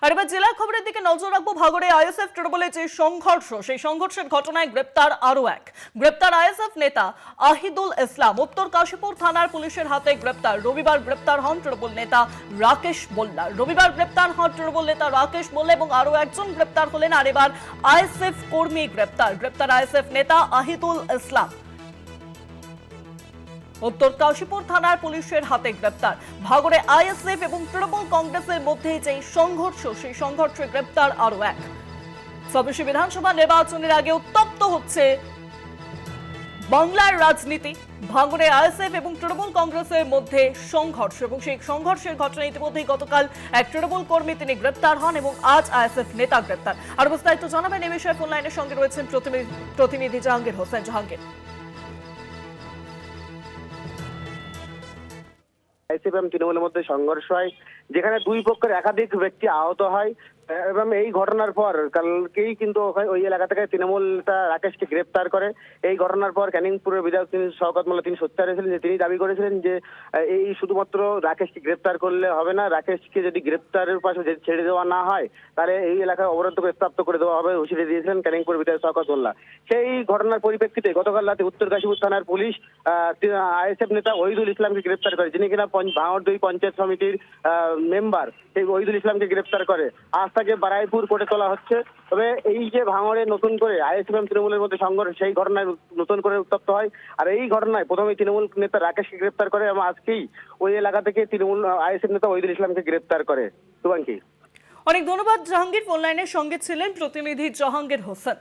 আর এবার জেলা খবরের দিকে নজর রাখবো। ভাগড়ে আইএসএফ তৃণমূলের যে সংঘর্ষ, সেই সংঘর্ষের ঘটনায় গ্রেপ্তার আরো এক। গ্রেপ্তার আইএসএফ নেতা আহিদুল ইসলাম। উত্তর কাশীপুর থানার পুলিশের হাতে গ্রেপ্তার। রবিবার গ্রেপ্তার হন তৃণমূল নেতা রাকেশ মোল্লা। এবং আরো একজন গ্রেপ্তার হলেন। আর এবার আইএসএফ কর্মী গ্রেপ্তার আইএসএফ নেতা আহিদুল ইসলাম। উত্তর কাশীপুর থানার পুলিশের হাতে গ্রেপ্তার। ভাগড়ে আইএসএফ এবং তৃণমূল কংগ্রেসের মধ্যে যে সংঘর্ষ, সেই সংঘর্ষে গ্রেপ্তার আরো এক। ২৬ বিধানসভা নির্বাচনের আগে উত্তপ্ত হচ্ছে বাংলার রাজনীতি। ভাগড়ে আইএসএফ এবং তৃণমূল কংগ্রেসের মধ্যে সংঘর্ষ, এবং সেই সংঘর্ষের ঘটনা ইতিমধ্যেই গতকাল এক তৃণমূল কর্মী তিনি গ্রেপ্তার হন এবং আজ আইএসএফ নেতা গ্রেপ্তার। আর বিস্তারিত জানাবেন এই বিষয়ে ফোন লাইনের সঙ্গে রয়েছেন প্রতিনিধি জাহাঙ্গীর হোসেন। জাহাঙ্গীর, আইএসএফ এবং তৃণমূলের মধ্যে সংঘর্ষ হয়, যেখানে দুই পক্ষের একাধিক ব্যক্তি আহত হয় এবং এই ঘটনার পর কালকেই কিন্তু ওই এলাকা থেকে তৃণমূল নেতা রাকেশকে গ্রেপ্তার করে। এই ঘটনার পর ক্যানিংপুরের বিধায়ক তিনি শওকত মোল্লা তিনি সোচ্চার হয়েছিলেন, যে তিনি দাবি করেছিলেন যে এই শুধুমাত্র রাকেশকে গ্রেপ্তার করলে হবে না, রাকেশকে যদি গ্রেপ্তারের পাশে ছেড়ে দেওয়া না হয় তাহলে এই এলাকায় অবরুদ্ধ প্রাপ্ত করে দেওয়া হবে, হুঁশিয়ারি দিয়েছিলেন ক্যানিংপুর বিধায়ক শওকত মোল্লা। সেই ঘটনার পরিপ্রেক্ষিতে গতকাল রাতে উত্তর কাশীপুর থানার পুলিশ আইএসএফ নেতা ওহিদুল ইসলামকে গ্রেপ্তার করে, যিনি কিনা ভাঙড় ২ পঞ্চায়েত সমিতির মেম্বার। সেই ওহিদুল ইসলামকে গ্রেপ্তার করে আজ তাকে বারাইপুর কোর্টে তোলা হচ্ছে। তবে এই যে ভাঙড়ে নতুন করে আইএসএফ এবং তৃণমূলের মধ্যে সংঘর্ষ, সেই ঘটনায় নতুন করে উত্তপ্ত হয়। আর এই ঘটনায় প্রথমে তৃণমূল নেতা রাকেশকে গ্রেপ্তার করে এবং আজকেই ওই এলাকা থেকে তৃণমূল আইএসএফ নেতা ওহিদুল ইসলামকে গ্রেপ্তার করে। শুভাঙ্কি, অনেক ধন্যবাদ জাহাঙ্গীর। ফোন লাইনের সঙ্গে ছিলেন প্রতিনিধি জাহাঙ্গীর হোসেন।